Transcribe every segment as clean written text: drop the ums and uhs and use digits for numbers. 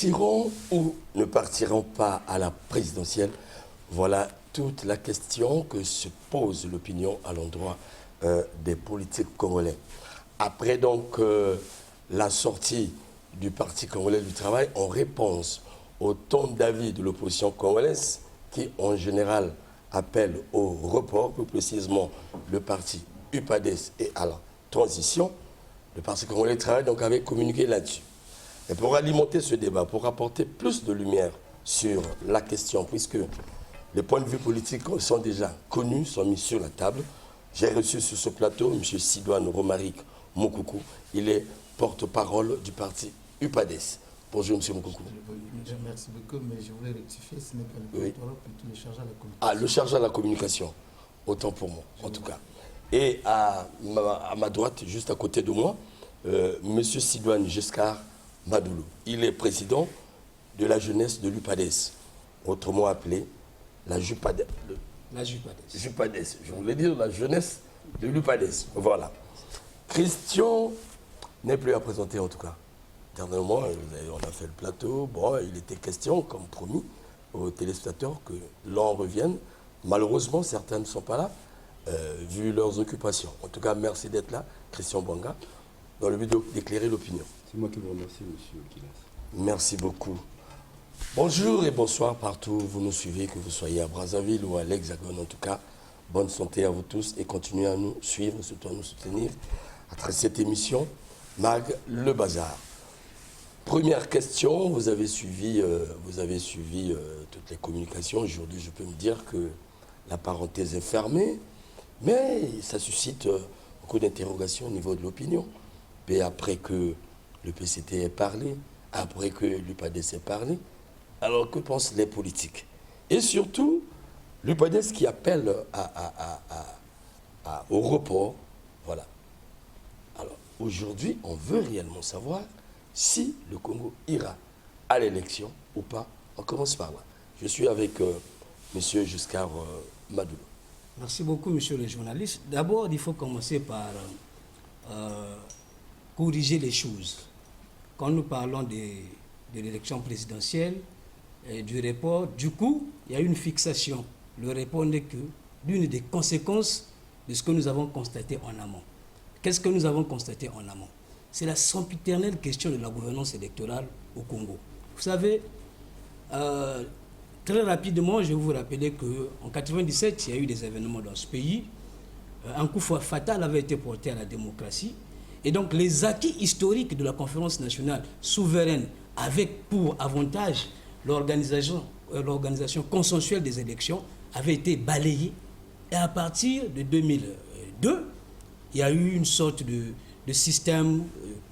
partiront ou ne partiront pas à la présidentielle? Voilà toute la question que se pose l'opinion à l'endroit des politiques congolais. Après donc la sortie du Parti congolais du travail, en réponse au ton d'avis de l'opposition congolaise, qui en général appelle au report, plus précisément le parti UPADES et à la transition, le Parti congolais du travail donc avait communiqué là-dessus. Et pour alimenter ce débat, pour apporter plus de lumière sur la question, puisque les points de vue politiques sont déjà connus, sont mis sur la table, j'ai reçu sur ce plateau M. Sidoine Romaric Moukoukou. Il est porte-parole du parti UPADES. Bonjour M. Moukoukou. Merci beaucoup, mais je voulais rectifier, ce n'est pas le porte-parole, plutôt le chargé à la communication. Ah, le chargé à la communication. Autant pour moi, en tout cas. Et à ma droite, juste à côté de moi, M. Sidoine Giscard Madoulou. Il est président de la jeunesse de l'UPADES, autrement appelé la JUPADES. La JUPADES. JUPADES. Je voulais dire la jeunesse de l'UPADES. Voilà. Christian n'est plus à présenter en tout cas. Dernièrement, on a fait le plateau. Bon, il était question, comme promis, aux téléspectateurs que l'on revienne. Malheureusement, certains ne sont pas là, vu leurs occupations. En tout cas, merci d'être là, Christian Bouanga, dans le but d'éclairer l'opinion. C'est moi qui vous remercie, monsieur Kilas. Merci beaucoup. Bonjour et bonsoir partout où vous nous suivez, que vous soyez à Brazzaville ou à l'Hexagone. En tout cas, bonne santé à vous tous et continuez à nous suivre, surtout à nous soutenir à travers cette émission Mag le Bazar. Première question, vous avez suivi toutes les communications. Aujourd'hui, je peux me dire que la parenthèse est fermée, mais ça suscite beaucoup d'interrogations au niveau de l'opinion. Et après que le PCT ait parlé, après que l'UPADES ait parlé, alors que pensent les politiques? Et surtout, l'UPADES qui appelle au report. Voilà. Alors, aujourd'hui, on veut réellement savoir si le Congo ira à l'élection ou pas. On commence par là. Je suis avec M. Giscard Madoulou. Merci beaucoup, monsieur le journaliste. D'abord, il faut commencer par corriger les choses. Quand nous parlons de l'élection présidentielle, du report, du coup, il y a une fixation. Le report n'est que l'une des conséquences de ce que nous avons constaté en amont. Qu'est-ce que nous avons constaté en amont? C'est la sempiternelle question de la gouvernance électorale au Congo. Vous savez, très rapidement, je vais vous rappeler qu'en 1997, il y a eu des événements dans ce pays. Un coup fatal avait été porté à la démocratie. Et donc, les acquis historiques de la conférence nationale souveraine, avec pour avantage l'organisation consensuelle des élections, avaient été balayés. Et à partir de 2002, il y a eu une sorte de système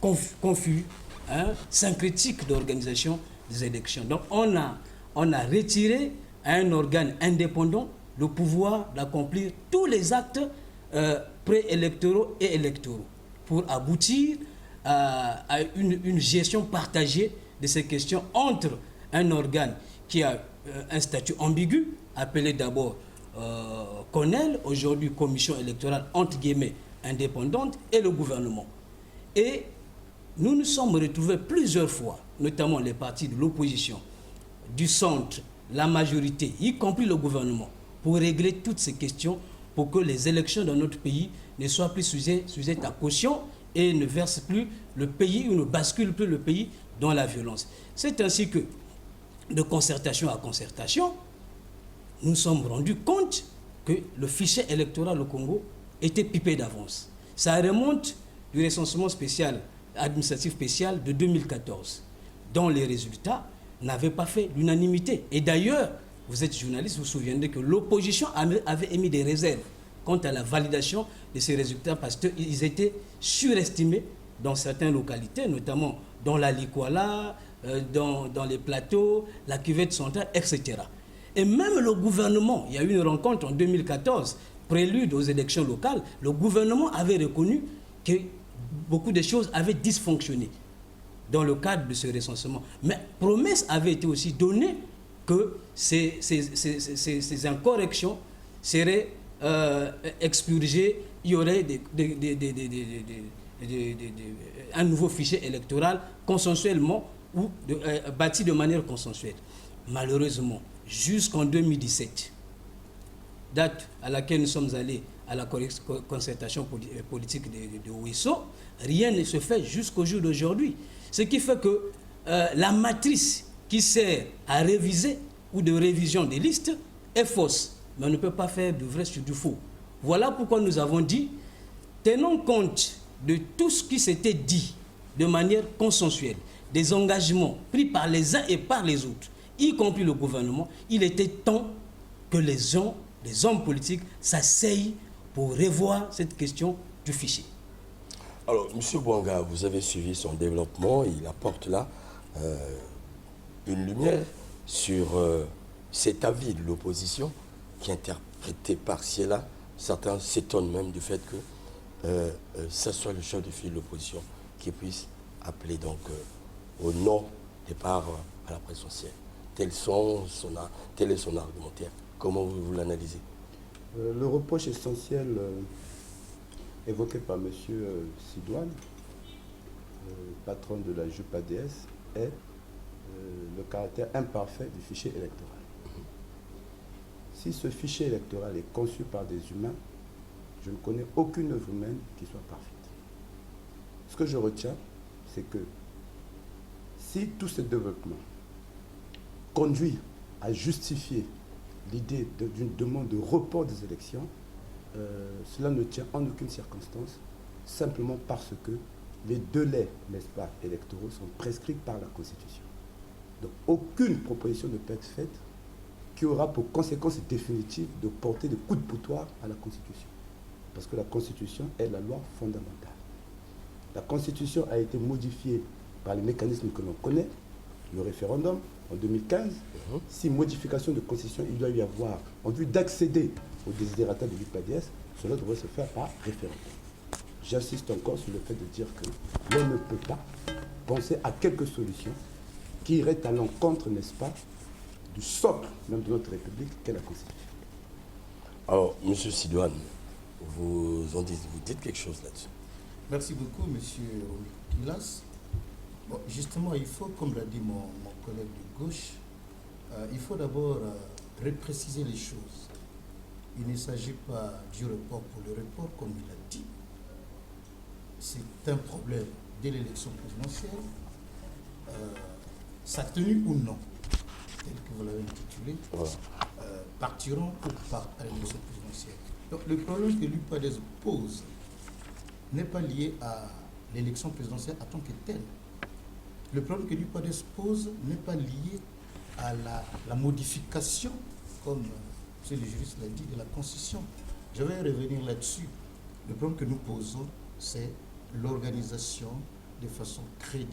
confus, syncrétique d'organisation des élections. Donc, on a retiré à un organe indépendant le pouvoir d'accomplir tous les actes préélectoraux et électoraux pour aboutir à une gestion partagée de ces questions entre un organe qui a un statut ambigu, appelé d'abord CONEL, aujourd'hui Commission électorale entre guillemets indépendante, et le gouvernement. Et nous nous sommes retrouvés plusieurs fois, notamment les partis de l'opposition, du centre, la majorité, y compris le gouvernement, pour régler toutes ces questions, pour que les élections dans notre pays ne soient plus sujettes à caution et ne versent plus le pays ou ne basculent plus le pays dans la violence. C'est ainsi que, de concertation à concertation, nous nous sommes rendus compte que le fichier électoral au Congo était pipé d'avance. Ça remonte du recensement spécial, administratif spécial de 2014, dont les résultats n'avaient pas fait l'unanimité. Et d'ailleurs, vous êtes journaliste, vous vous souvenez que l'opposition avait émis des réserves quant à la validation de ces résultats parce qu'ils étaient surestimés dans certaines localités, notamment dans la Likwala, dans les plateaux, la cuvette centrale, etc. Et même le gouvernement, il y a eu une rencontre en 2014, prélude aux élections locales, le gouvernement avait reconnu que beaucoup de choses avaient dysfonctionné dans le cadre de ce recensement. Mais promesse avait été aussi donnée que ces incorrections seraient expurgées, il y aurait un nouveau fichier électoral consensuellement ou bâti de manière consensuelle. Malheureusement, jusqu'en 2017, date à laquelle nous sommes allés à la concertation politique de Ouesso, rien ne se fait jusqu'au jour d'aujourd'hui. Ce qui fait que la matrice qui sert à réviser ou de révision des listes est fausse, mais on ne peut pas faire de vrai sur du faux. Voilà pourquoi nous avons dit, tenons compte de tout ce qui s'était dit de manière consensuelle, des engagements pris par les uns et par les autres, y compris le gouvernement, il était temps que les hommes politiques s'asseyent pour revoir cette question du fichier. Alors, M. Bouanga, vous avez suivi son développement, il apporte là une lumière sur cet avis de l'opposition qui est interprété par là. Certains s'étonnent même du fait que ce soit le chef de file de l'opposition qui puisse appeler donc au non-départ à la présidentielle. Tel est son argumentaire. Comment vous l'analysez? Le reproche essentiel évoqué par M. Sidouane, patron de la JUP-ADS, est le caractère imparfait du fichier électoral. Si ce fichier électoral est conçu par des humains, je ne connais aucune œuvre humaine qui soit parfaite. Ce que je retiens, c'est que si tout ce développement conduit à justifier l'idée d'une demande de report des élections, cela ne tient en aucune circonstance, simplement parce que les délais, n'est-ce pas, électoraux sont prescrits par la Constitution. Donc aucune proposition ne peut être faite qui aura pour conséquence définitive de porter des coups de poutoir à la Constitution. Parce que la Constitution est la loi fondamentale. La Constitution a été modifiée par les mécanismes que l'on connaît, le référendum en 2015. Si modification de Constitution il doit y avoir en vue d'accéder au désidérata de l'UPADS, cela devrait se faire par référendum. J'insiste encore sur le fait de dire que l'on ne peut pas penser à quelques solutions qui iraient à l'encontre, n'est-ce pas, du socle même de notre République qu'est la Constitution. Alors, M. Sidouane, vous dites quelque chose là-dessus. Merci beaucoup, M. Kilas. Bon, justement, il faut, comme l'a dit mon collègue de gauche, il faut d'abord repréciser les choses. Il ne s'agit pas du report pour le report, comme il a dit. C'est un problème dès l'élection présidentielle. Sa tenue ou non, tel que vous l'avez intitulé, partiront ou pas à l'élection présidentielle. Donc le problème que l'UPADS pose n'est pas lié à l'élection présidentielle en tant que telle. Le problème que l'UPADS pose n'est pas lié à la modification, comme le juriste l'a dit, de la Constitution. Je vais revenir là-dessus. Le problème que nous posons, c'est l'organisation de façon crédible,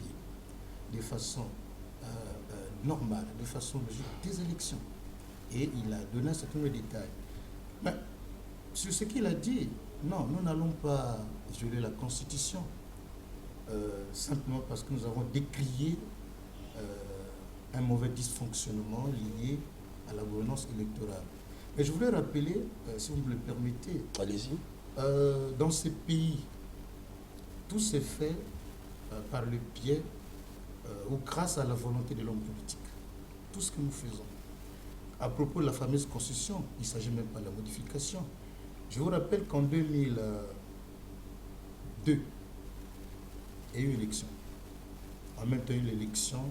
de façon normale, de façon logique des élections. Et il a donné un certain nombre de détails. Mais sur ce qu'il a dit, non, nous n'allons pas violer la Constitution simplement parce que nous avons décrié un mauvais dysfonctionnement lié à la gouvernance électorale. Mais je voulais rappeler, si vous me le permettez, allez-y. Dans ces pays, tout s'est fait par le biais ou grâce à la volonté de l'homme politique. Tout ce que nous faisons. À propos de la fameuse Constitution, il ne s'agit même pas de la modification. Je vous rappelle qu'en 2002, il y a eu une élection. En même temps, il y a eu l'élection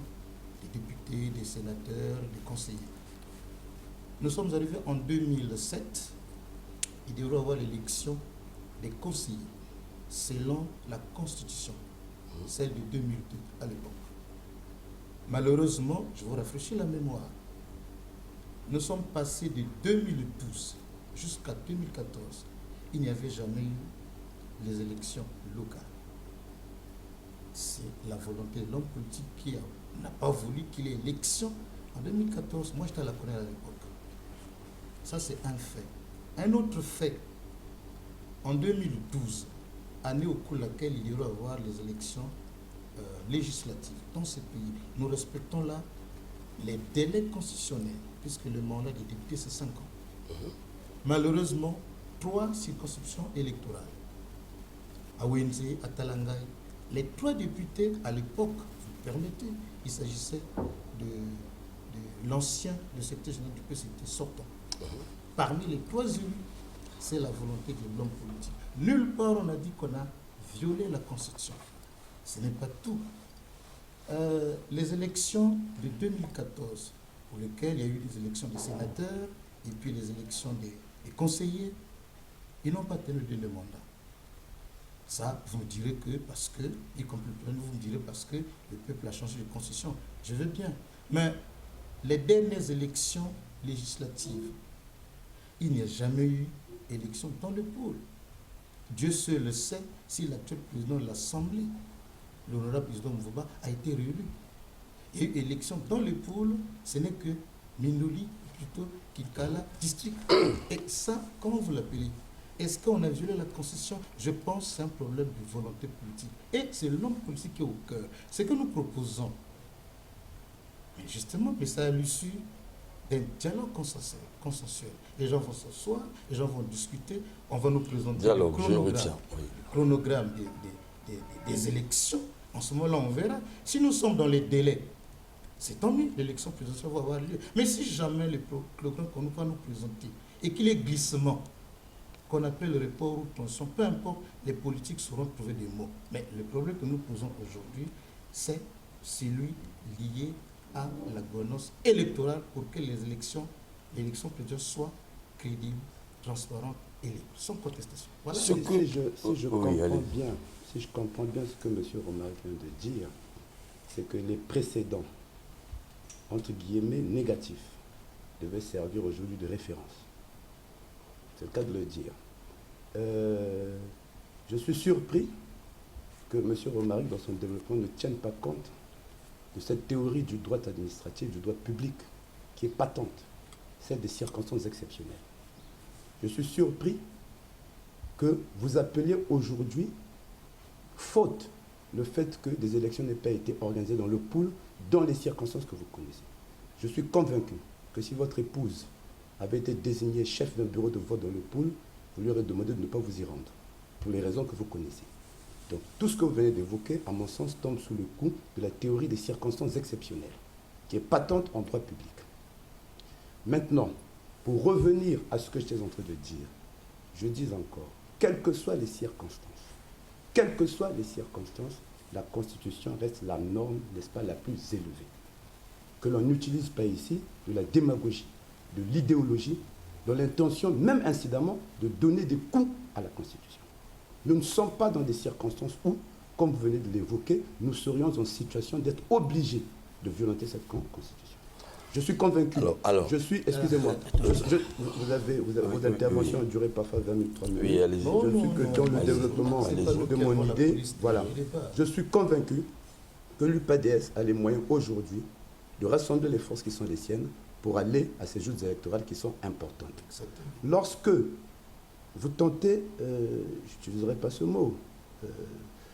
des députés, des sénateurs, des conseillers. Nous sommes arrivés en 2007. Il devrait y avoir l'élection des conseillers, selon la Constitution, celle de 2002 à l'époque. Malheureusement, je vous rafraîchis la mémoire, nous sommes passés de 2012 jusqu'à 2014. Il n'y avait jamais eu les élections locales. C'est la volonté de l'homme politique qui n'a pas voulu qu'il y ait élection en 2014. Moi, j'étais à la connaître à l'époque. Ça, c'est un fait. Un autre fait, en 2012, année au cours de laquelle il y aura à avoir les élections législatives dans ce pays, nous respectons là les délais constitutionnels, puisque le mandat des députés, c'est 5 ans. Malheureusement, 3 circonscriptions électorales, à Wenze, à Talangaï, les 3 députés, à l'époque, vous permettez, il s'agissait de l'ancien, le secrétaire général du PCT sortant. Parmi les 3 élus, c'est la volonté de l'homme politique. Nulle part on a dit qu'on a violé la Constitution. Ce n'est pas tout. Les élections de 2014, pour lesquelles il y a eu des élections des sénateurs et puis les élections des conseillers, ils n'ont pas tenu de mandat. Ça, vous me direz que parce que, y compris le peuple, vous me direz parce que le peuple a changé de constitution. Je veux bien. Mais les dernières élections législatives, il n'y a jamais eu élection dans le pôle. Dieu seul le sait si l'actuel président de l'Assemblée, l'honorable président Mvouba, a été réélu. Il y a eu élection dans le pôle, ce n'est que Mindoli, plutôt Kikala, district. Et ça, comment vous l'appelez? Est-ce qu'on a violé la Constitution? Je pense que c'est un problème de volonté politique. Et c'est l'homme politique qui est au cœur. Ce que nous proposons, mais justement, mais c'est à l'issue d'un dialogue consensuel. Les gens vont s'asseoir, les gens vont discuter, on va nous présenter le chronogramme des élections. En ce moment-là, on verra. Si nous sommes dans les délais, c'est tant mieux, l'élection présidentielle va avoir lieu. Mais si jamais le programme qu'on va nous présenter et qu'il y ait glissement, qu'on appelle report ou tension, peu importe, les politiques sauront trouver des mots. Mais le problème que nous posons aujourd'hui, c'est celui lié à la gouvernance électorale pour que l'élection présidentielle soit crédible, transparente et libre, sans contestation. Voilà. Si je comprends bien ce que M. Romaric vient de dire, c'est que les précédents, entre guillemets, négatifs, devaient servir aujourd'hui de référence. C'est le cas de le dire. Je suis surpris que M. Romaric, dans son développement, ne tienne pas compte de cette théorie du droit administratif, du droit public, qui est patente, celle des circonstances exceptionnelles. Je suis surpris que vous appeliez aujourd'hui faute le fait que des élections n'aient pas été organisées dans le pool dans les circonstances que vous connaissez. Je suis convaincu que si votre épouse avait été désignée chef d'un bureau de vote dans le pool, vous lui aurez demandé de ne pas vous y rendre, pour les raisons que vous connaissez. Donc tout ce que vous venez d'évoquer, à mon sens, tombe sous le coup de la théorie des circonstances exceptionnelles, qui est patente en droit public. Maintenant, pour revenir à ce que j'étais en train de dire, je dis encore, quelles que soient les circonstances, la Constitution reste la norme, n'est-ce pas, la plus élevée. Que l'on n'utilise pas ici de la démagogie, de l'idéologie, dans l'intention, même incidemment, de donner des coups à la Constitution. Nous ne sommes pas dans des circonstances où, comme vous venez de l'évoquer, nous serions en situation d'être obligés de violenter cette Constitution. Je suis convaincu. Excusez-moi, vos interventions ont duré parfois 20 minutes, 3 minutes. Oui, allez-y. Je suis que dans le développement de mon idée. Voilà. Je suis convaincu que l'UPADS a les moyens aujourd'hui de rassembler les forces qui sont les siennes pour aller à ces joutes électorales qui sont importantes. Exactement. Lorsque vous tentez, je n'utiliserai pas ce mot,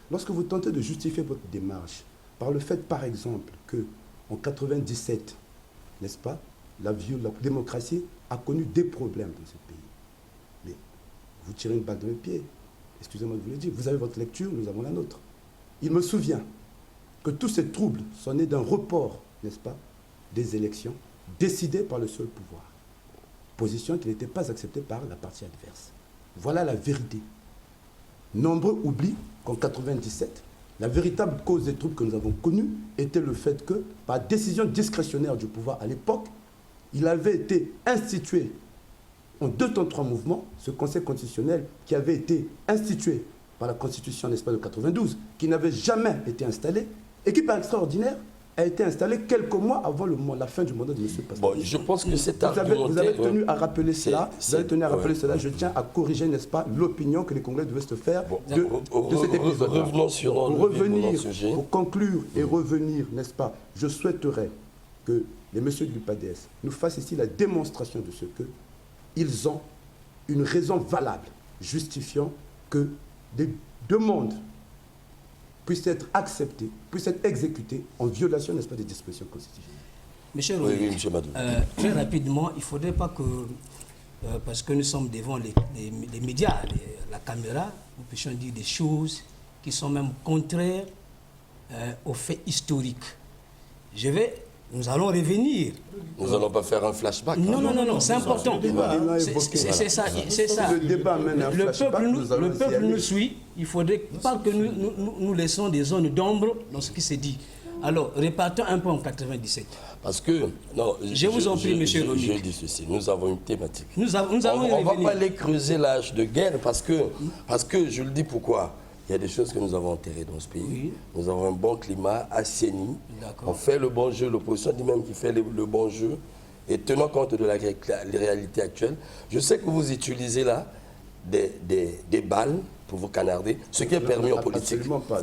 lorsque vous tentez de justifier votre démarche par le fait, par exemple, qu'en 1997, n'est-ce pas, la démocratie a connu des problèmes dans ce pays. Mais vous tirez une balle dans le pied. Excusez-moi de vous le dire. Vous avez votre lecture, nous avons la nôtre. Il me souvient que tous ces troubles sont nés d'un report, n'est-ce pas, des élections décidées par le seul pouvoir. Position qui n'était pas acceptée par la partie adverse. Voilà la vérité. Nombreux oublient qu'en 1997, la véritable cause des troubles que nous avons connus était le fait que, par décision discrétionnaire du pouvoir à l'époque, il avait été institué en 2 temps 3 mouvements, ce Conseil constitutionnel qui avait été institué par la Constitution, n'est-ce pas, de 92, qui n'avait jamais été installé et qui, par extraordinaire, a été installé quelques mois avant la fin du mandat de M. Pascal. Bon, je pense que cet argument... Vous avez tenu à rappeler cela. Je tiens à corriger, n'est-ce pas, l'opinion que les Congolais devaient se faire de cet épisode. Revenons sur pour conclure et revenir, n'est-ce pas, je souhaiterais que les messieurs de l'UPADS nous fassent ici la démonstration de ce qu'ils ont une raison valable justifiant que des demandes puissent être acceptées, puissent être exécutées en violation, n'est-ce pas, des dispositions constitutionnelles. Monsieur oui, M. Madou. Très rapidement, il ne faudrait pas que, parce que nous sommes devant les médias, la caméra, nous puissions dire des choses qui sont même contraires aux faits historiques. Nous allons revenir. Nous n'allons pas faire un flashback. Non, c'est important. C'est ça. Le débat mène un flashback. Le peuple nous suit. Il ne faudrait pas que nous laissons des zones d'ombre dans ce qui s'est dit. Alors, répartons un peu en 97. Parce que, non, je vous en prie, monsieur Ronick. Je dis ceci, nous avons une thématique. Nous allons on ne va pas aller creuser l'âge de guerre parce que, je le dis pourquoi. Il y a des choses que nous avons enterrées dans ce pays. Oui. Nous avons un bon climat, assaini. On fait le bon jeu. L'opposition dit même qu'il fait le bon jeu. Et tenant compte de la réalité actuelle, je sais que vous utilisez là des balles pour vous canarder, ce qui est permis en politique.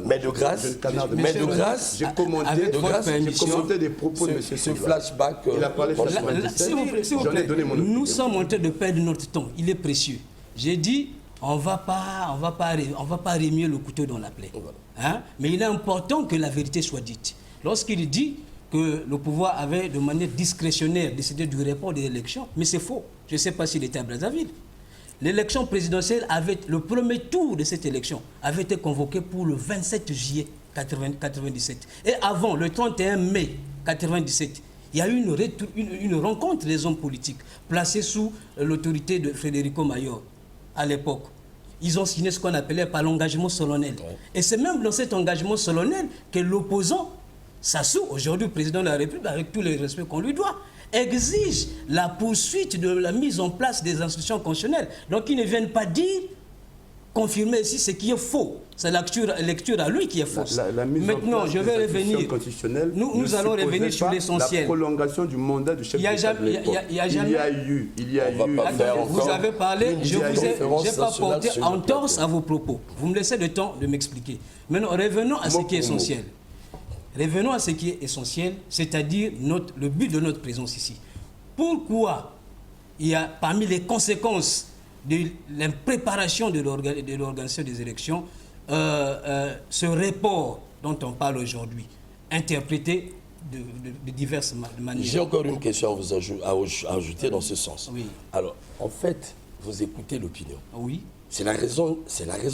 Mais de grâce, j'ai commenté des propos de M. Ce flashback. Il a parlé de j'en ai donné mon opinion. Nous sommes en train de perdre notre temps. Il est précieux. J'ai dit, on va pas remuer le couteau dans la plaie. Hein? Mais il est important que la vérité soit dite. Lorsqu'il dit que le pouvoir avait de manière discrétionnaire décidé du report des élections, mais c'est faux. Je ne sais pas s'il était à Brazzaville. L'élection présidentielle le premier tour de cette élection avait été convoqué pour le 27 juillet 1997. Et avant, le 31 mai 1997, il y a eu une rencontre des hommes politiques placés sous l'autorité de Federico Mayor. À l'époque, ils ont signé ce qu'on appelait par l'engagement solennel. Ouais. Et c'est même dans cet engagement solennel que l'opposant, Sassou, aujourd'hui président de la République, avec tous les respects qu'on lui doit, exige la poursuite de la mise en place des institutions constitutionnelles. Donc ils ne viennent pas dire, confirmer ici ce qui est faux. C'est la lecture à lui qui est fausse. Maintenant, je vais revenir. Nous allons revenir sur l'essentiel. La prolongation du mandat du chef d'État de l'époque. Il y a eu. Vous avez parlé, je n'ai pas porté entorse à vos propos. Vous me laissez le temps de m'expliquer. Maintenant, revenons à ce qui est essentiel. Revenons à ce qui est essentiel, c'est-à-dire le but de notre présence ici. Pourquoi il y a parmi les conséquences de l'impréparation de l'organisation des élections, ce report dont on parle aujourd'hui, interprété de diverses manières. J'ai encore une question à vous ajouter dans ce sens. Oui. Alors, en fait, vous écoutez l'opinion. Oui. C'est la raison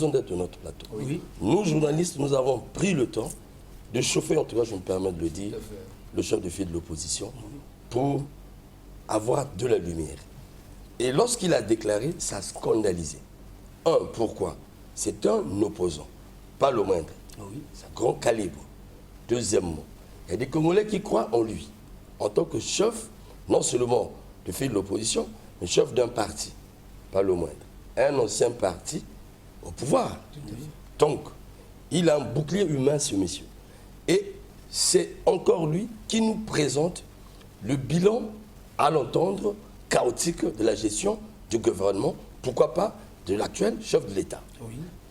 d'être de notre plateau. Oui. Nous, journalistes, nous avons pris le temps de chauffer, en tout cas, je me permets de le dire, le chef de file de l'opposition, pour avoir de la lumière. Et lorsqu'il a déclaré, ça a scandalisé. Pourquoi? C'est un opposant, pas le moindre. Oui. C'est un grand calibre. Deuxièmement, il y a des Congolais qui croient en lui, en tant que chef, non seulement de file de l'opposition, mais chef d'un parti, pas le moindre. Un ancien parti au pouvoir. Donc, il a un bouclier humain, ce monsieur. Et c'est encore lui qui nous présente le bilan, à l'entendre, chaotique de la gestion du gouvernement, pourquoi pas de l'actuel chef de l'État,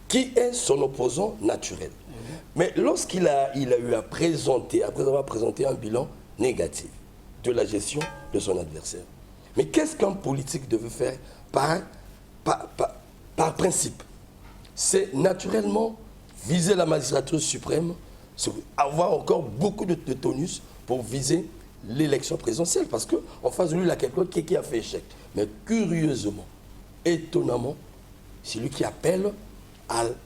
qui est son opposant naturel. Mais lorsqu'il a eu à présenter, après avoir présenté un bilan négatif de la gestion de son adversaire, mais qu'est-ce qu'un politique devait faire par principe? C'est naturellement viser la magistrature suprême, avoir encore beaucoup de tonus pour viser l'élection présidentielle, parce qu'en face de lui, il y a quelqu'un qui a fait échec. Mais curieusement, étonnamment, c'est lui qui appelle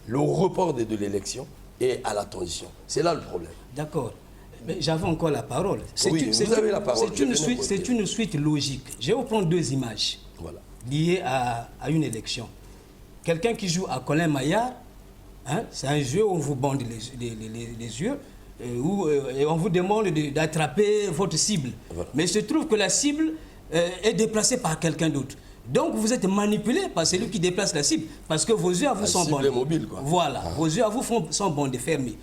le report de l'élection et à la transition. C'est là le problème. D'accord. Mais j'avais encore la parole. Vous avez la parole. C'est une suite logique. Je vais vous prendre deux images liées à une élection. Quelqu'un qui joue à Colin Maillard, hein, c'est un jeu où on vous bande les yeux, et on vous demande d'attraper votre cible. Voilà. Mais il se trouve que la cible est déplacée par quelqu'un d'autre. Donc vous êtes manipulé par celui qui déplace la cible, parce que vos yeux à vous sont bandés. Mobile, quoi. Voilà, vos yeux à vous sont bandés, fermés.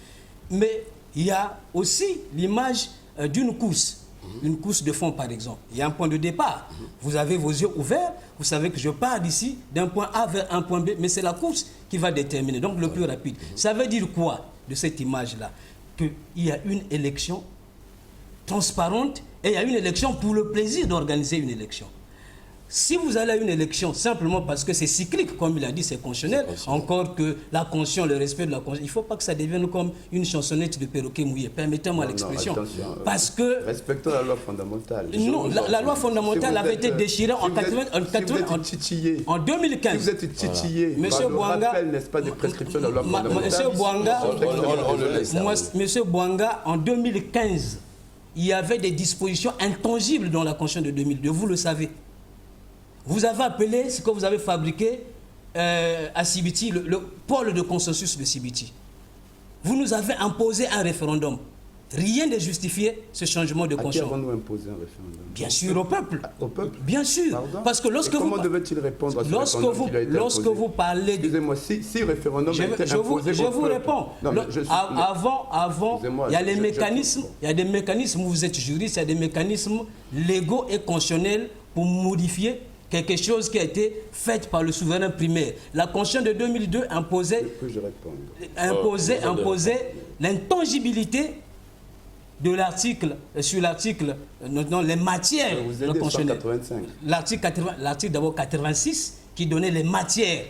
Mais il y a aussi l'image d'une course. Une course de fond, par exemple. Il y a un point de départ. Vous avez vos yeux ouverts, vous savez que je pars d'ici, d'un point A vers un point B, mais c'est la course qui va déterminer, donc le plus rapide. Ça veut dire quoi, de cette image-là? Qu'il y a une élection transparente et il y a une élection pour le plaisir d'organiser une élection. Si vous allez à une élection simplement parce que c'est cyclique, comme il a dit, c'est constitutionnel, encore que la conscience, le respect de la conscience, il ne faut pas que ça devienne comme une chansonnette de perroquet mouillé. Permettez-moi l'expression. Parce que... Respectons la loi fondamentale. Non, la loi fondamentale avait été déchirée en 2015. Si vous êtes titillé, Monsieur Bouanga, n'est-ce pas, des prescriptions de la loi fondamentale. Monsieur Bouanga, en 2015, il y avait des dispositions intangibles dans la Constitution de 2002, vous le savez. Vous avez appelé ce que vous avez fabriqué à Sibiti, le pôle de consensus de Sibiti. Vous nous avez imposé un référendum. Rien ne justifiait ce changement de constitution. À qui avons-nous imposé un référendum? Bien sûr, au peuple. Au peuple? Bien sûr. Pardon? Parce que lorsque comment devait-il répondre à ce référendum qui a été lorsque imposé? vous parlez... Excusez-moi, si le référendum a été imposé je vous réponds. Non, avant, il y a les mécanismes, il y a des mécanismes où vous êtes juriste, il y a des mécanismes légaux et constitutionnels pour modifier quelque chose qui a été fait par le souverain primaire. La Constitution de 2002 imposait l'intangibilité de l'article, sur l'article, les matières constitutionnelles. L'article d'abord 86 qui donnait les matières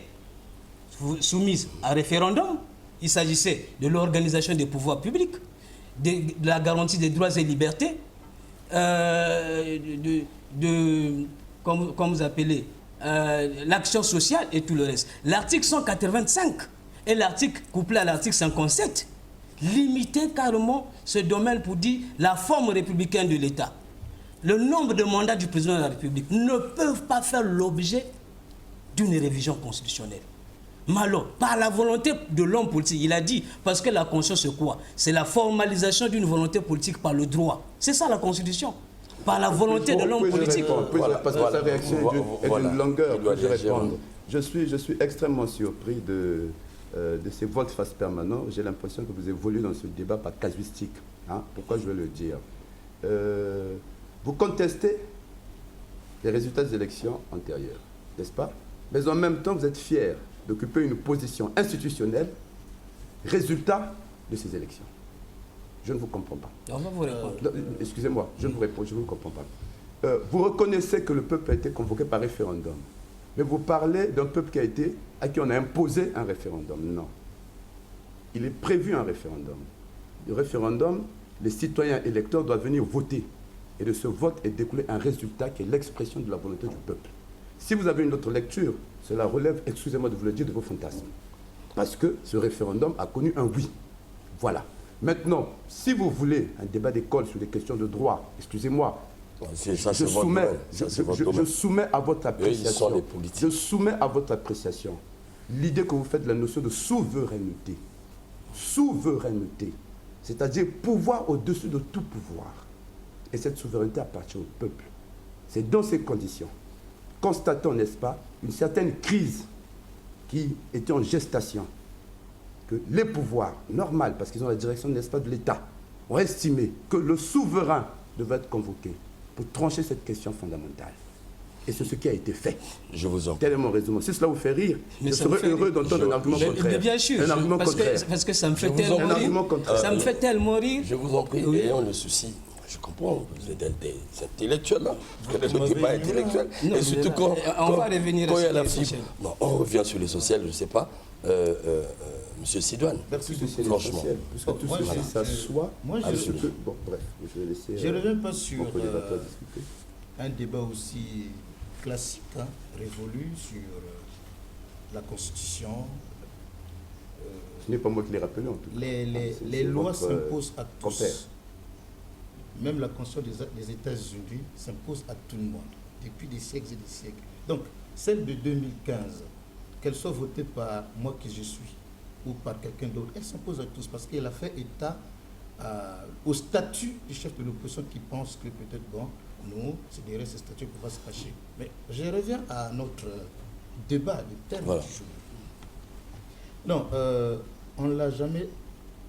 soumises à référendum. Il s'agissait de l'organisation des pouvoirs publics, de la garantie des droits et libertés, comme vous appelez, l'action sociale et tout le reste. L'article 185 et l'article couplé à l'article 57 limiter carrément ce domaine pour dire la forme républicaine de l'État. Le nombre de mandats du président de la République ne peuvent pas faire l'objet d'une révision constitutionnelle. Mais alors, par la volonté de l'homme politique, il a dit, parce que la Constitution c'est quoi? C'est la formalisation d'une volonté politique par le droit. C'est ça la Constitution. Par la volonté de l'homme politique. Parce que sa réaction est d'une longueur, je répondre. Je suis extrêmement surpris de ces volte-face permanents. J'ai l'impression que vous évoluez dans ce débat par casuistique. Hein? Pourquoi je vais le dire? Vous contestez les résultats des élections antérieures, n'est-ce pas? Mais en même temps, vous êtes fiers d'occuper une position institutionnelle résultat de ces élections. Je ne vous comprends pas. Excusez-moi, je ne vous comprends pas. Vous reconnaissez que le peuple a été convoqué par référendum. Mais vous parlez d'un peuple à qui on a imposé un référendum. Non. Il est prévu un référendum. Le référendum, les citoyens électeurs doivent venir voter. Et de ce vote est découlé un résultat qui est l'expression de la volonté du peuple. Si vous avez une autre lecture, cela relève, excusez-moi de vous le dire, de vos fantasmes. Parce que ce référendum a connu un oui. Voilà. Maintenant, si vous voulez un débat d'école sur les questions de droit, excusez-moi, je soumets à votre appréciation. Je soumets à votre appréciation l'idée que vous faites de la notion de souveraineté. Souveraineté, c'est-à-dire pouvoir au-dessus de tout pouvoir. Et cette souveraineté appartient au peuple. C'est dans ces conditions, constatant, n'est-ce pas, une certaine crise qui était en gestation, que les pouvoirs, normal, parce qu'ils ont la direction, n'est-ce pas, de l'État, ont estimé que le souverain devait être convoqué pour trancher cette question fondamentale. Et c'est ce qui a été fait. Je vous en prie. Tel est mon raisonnement. Si cela vous fait rire, je serais heureux d'entendre un argument contraire. Mais bien sûr, parce que ça me fait tellement rire. Ça me fait tellement rire. Je vous en prie, ayons le souci. Je comprends, vous êtes des intellectuels, là. Vous connaissez le débat intellectuel. Et surtout quand on va revenir sur les social. Non, on revient sur les sociales, je ne sais pas. Monsieur Sidouane, franchement. Puisque tout ceci s'assoit. Moi, bon, bref, je vais laisser. Je ne reviens pas sur un débat aussi classique, hein, révolu sur la Constitution. Ce n'est pas moi qui l'ai rappelé en tout cas. Les lois s'imposent à tous. Même la Constitution des États-Unis s'impose à tout le monde, depuis des siècles et des siècles. Donc, celle de 2015, qu'elle soit votée par moi qui je suis, ou par quelqu'un d'autre, elle s'impose à tous, parce qu'elle a fait état au statut du chef de l'opposition qui pense que peut-être, bon, nous, c'est derrière ce statut qu'on va se cacher. Mais je reviens à notre débat, le thème du jour. Non, on ne l'a jamais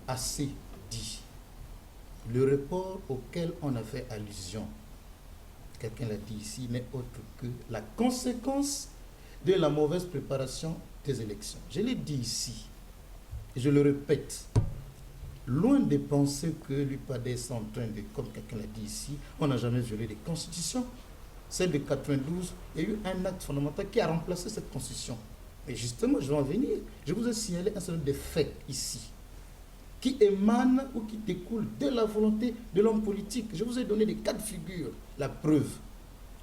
assez dit. Le report auquel on a fait allusion, quelqu'un l'a dit ici, n'est autre que la conséquence de la mauvaise préparation des élections. Je l'ai dit ici, et je le répète, loin de penser que l'UPADES est en train de, comme quelqu'un l'a dit ici, on n'a jamais violé les constitutions. celle de 92, il y a eu un acte fondamental qui a remplacé cette constitution. Et justement, je vais en venir. Je vous ai signalé un certain nombre de faits ici, qui émanent ou qui découlent de la volonté de l'homme politique. Je vous ai donné des cas de figure. La preuve,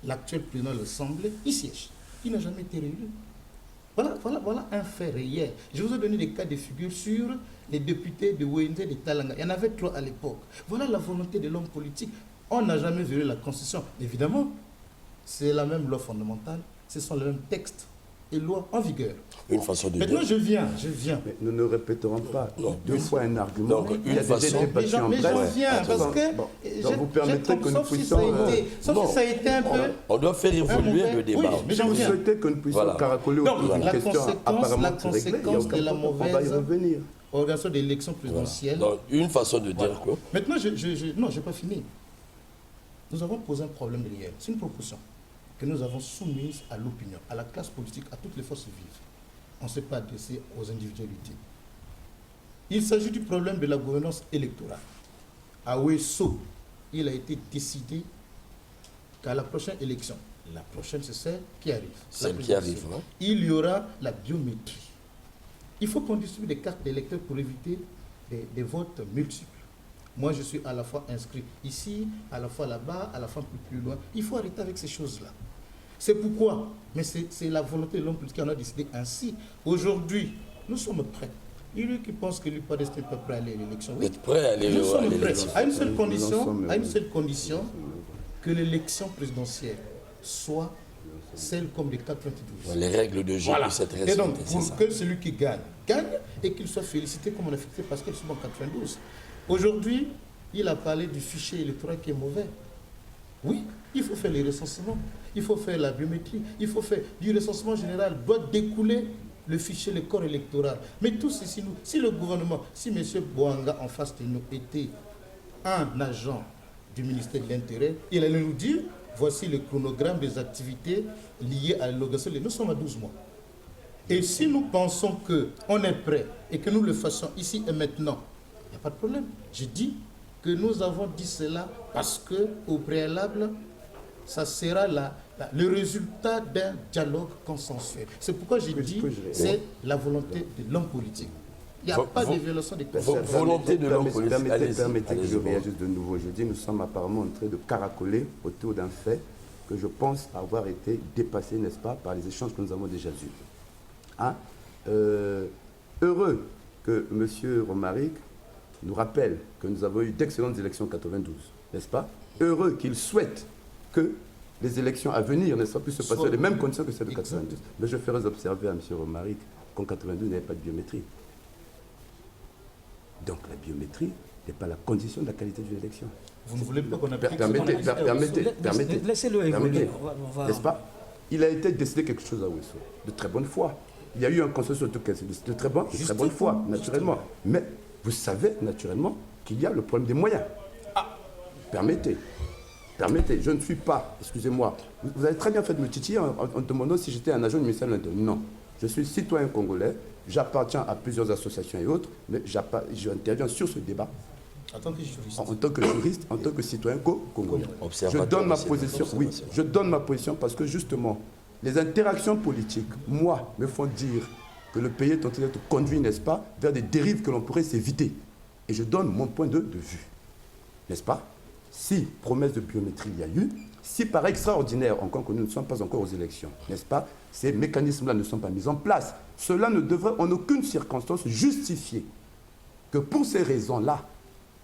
l'actuel président de l'Assemblée, il siège. Il n'a jamais été réélu. Voilà un fait réel. Je vous ai donné des cas de figure sur les députés de ONG de Talanga. Il y en avait 3 à l'époque. Voilà la volonté de l'homme politique. On n'a jamais violé la Constitution. Évidemment, c'est la même loi fondamentale. Ce sont les mêmes textes et lois en vigueur. Une façon de Maintenant, dire. je viens. Mais nous ne répéterons pas deux fois un argument. Donc, Il y a une des façon- débattus en Mais j'en bref. viens, parce que... Bon, donc vous permettez que nous sauf si puissions... ça a été un peu... On doit faire évoluer mauvais- le débat. Oui, mais j'en Vous viens. souhaitez que nous puissions Voilà. caracoler Donc, autour d'une la question conséquence apparemment réglée. Il y a de aucun la problème, on va y mauvaise revenir. organisation de l'élection présidentielle. Donc, une façon de dire que Maintenant, non, je n'ai pas fini. Nous avons posé un problème réel. C'est une proposition que nous avons soumise à l'opinion, à la classe politique, à toutes les forces vives. On ne s'est pas adressé aux individualités. Il s'agit du problème de la gouvernance électorale. À Ouesso, il a été décidé qu'à la prochaine élection, la prochaine c'est celle qui arrive, celle la qui arrive, présidentielle, hein. il y aura la biométrie. Il faut qu'on distribue des cartes d'électeurs pour éviter des votes multiples. Moi, je suis à la fois inscrit ici, à la fois là-bas, à la fois plus loin. Il faut arrêter avec ces choses-là. C'est pourquoi, mais c'est la volonté de l'homme politique qui en a décidé ainsi. Aujourd'hui, nous sommes prêts. Il y a qui pense que l'UPADES n'est pas prêt à aller à l'élection. Vous Oui, êtes prêt à aller nous sommes prêts. l'élection. À une seule condition, sommes à une heureux. seule condition, que l'élection présidentielle soit celle comme les 92. Les règles de jeu Voilà. de cette Et donc, respectée, c'est pour ça. que celui qui gagne, gagne et qu'il soit félicité comme on a fait parce qu'ils sont en 92. Aujourd'hui, il a parlé du fichier électoral qui est mauvais. Oui, il faut faire les recensements, il faut faire la biométrie, il faut faire du recensement général, doit découler le fichier, le corps électoral. Mais tout ceci, si le gouvernement, si M. Boanga en face de nous était un agent du ministère de l'Intérieur, il allait nous dire, voici le chronogramme des activités liées à l'organisation. Nous sommes à 12 mois. Et si nous pensons qu'on est prêt et que nous le fassons ici et maintenant, il n'y a pas de problème. Je dis que nous avons dit cela parce qu'au préalable, ça sera le résultat d'un dialogue consensuel. C'est pourquoi j'ai dit c'est la volonté de l'homme politique. Il n'y a pas de violation des consensus. Volonté de l'homme politique. Permettez que Allez-y, je bon. réagisse de nouveau. Je dis, nous sommes apparemment en train de caracoler autour d'un fait que je pense avoir été dépassé, n'est-ce pas, par les échanges que nous avons déjà eus. Hein? Heureux que M. Romaric nous rappelle que nous avons eu d'excellentes élections en 92, n'est-ce pas? Heureux qu'il souhaite que les élections à venir, n'est-ce pas, puissent se passer dans les mêmes conditions que celles de 92. Mais je ferai observer à M. Romaric qu'en 92, il n'y avait pas de biométrie. Donc la biométrie n'est pas la condition de la qualité d'une élection. Vous ne voulez pas qu'on applique Permettez. Laissez-le évoluer. N'est-ce pas? Il a été décidé quelque chose à Ouesso, de très bonne foi. Il y a eu un consensus de très bonne foi, naturellement. Mais vous savez, naturellement, qu'il y a le problème des moyens. Permettez, je ne suis pas, excusez-moi, vous avez très bien fait de me titiller en demandant si j'étais un agent du ministère de l'Intérieur. Non, je suis citoyen congolais, j'appartiens à plusieurs associations et autres, mais j'interviens sur ce débat en tant que juriste. en tant que juriste, en tant que citoyen congolais. Je Observateur donne ma aussi, position, oui, je donne ma position parce que justement, les interactions politiques, moi, me font dire que le pays est en train d'être conduit, n'est-ce pas, vers des dérives que l'on pourrait s'éviter. Et je donne mon point de vue, n'est-ce pas? Si promesse de biométrie il y a eu, si par extraordinaire, encore que nous ne sommes pas encore aux élections, n'est-ce pas, ces mécanismes-là ne sont pas mis en place, cela ne devrait en aucune circonstance justifier que pour ces raisons-là,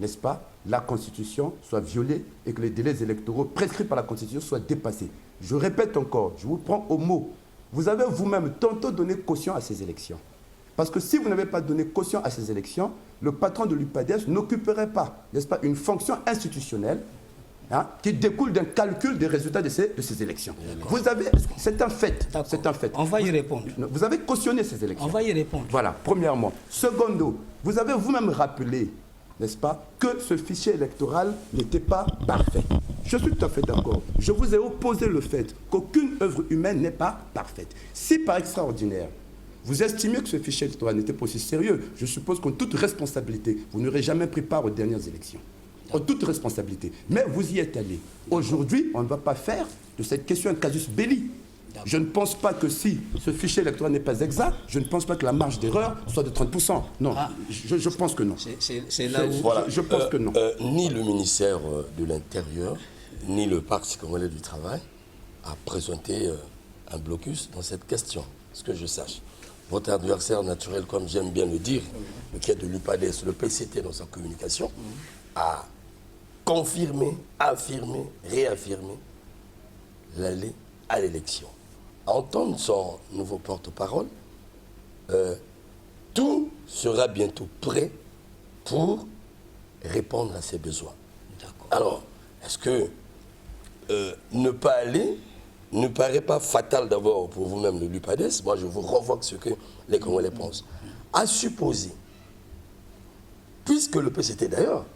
n'est-ce pas, la Constitution soit violée et que les délais électoraux prescrits par la Constitution soient dépassés. Je répète encore, je vous prends au mot. Vous avez vous-même tantôt donné caution à ces élections. Parce que si vous n'avez pas donné caution à ces élections, le patron de l'UPADES n'occuperait pas, n'est-ce pas, une fonction institutionnelle qui découle d'un calcul des résultats de ces élections. Vous avez, c'est un fait. C'est un fait. On va y répondre. Vous avez cautionné ces élections. On va y répondre. Voilà, premièrement. Secondo, vous avez vous-même rappelé, n'est-ce pas, que ce fichier électoral n'était pas parfait. Je suis tout à fait d'accord. Je vous ai opposé le fait qu'aucune œuvre humaine n'est pas parfaite. Si par extraordinaire, vous estimez que ce fichier électoral n'était pas aussi sérieux, je suppose qu'en toute responsabilité, vous n'aurez jamais pris part aux dernières élections. en toute responsabilité. Mais vous y êtes allé. Aujourd'hui, on ne va pas faire de cette question un casus belli. Je ne pense pas que si ce fichier électoral n'est pas exact, je ne pense pas que la marge d'erreur soit de 30%. Non, je pense que non. C'est là où... Voilà. Je pense que non. Ni le ministère de l'Intérieur, ni le Parti congolais du travail a présenté un blocus dans cette question, ce que je sache. Votre adversaire naturel, comme j'aime bien le dire, qui est de l'UPADES, le PCT dans sa communication, a confirmé, affirmé, réaffirmé l'aller à l'élection. À entendre son nouveau porte-parole, tout sera bientôt prêt pour répondre à ses besoins. Alors, est-ce que ne pas aller ne paraît pas fatal d'abord pour vous-même, le LUPADES? Moi, je vous renvoie ce que les Congolais pensent. À supposer, puisque le PCT d'ailleurs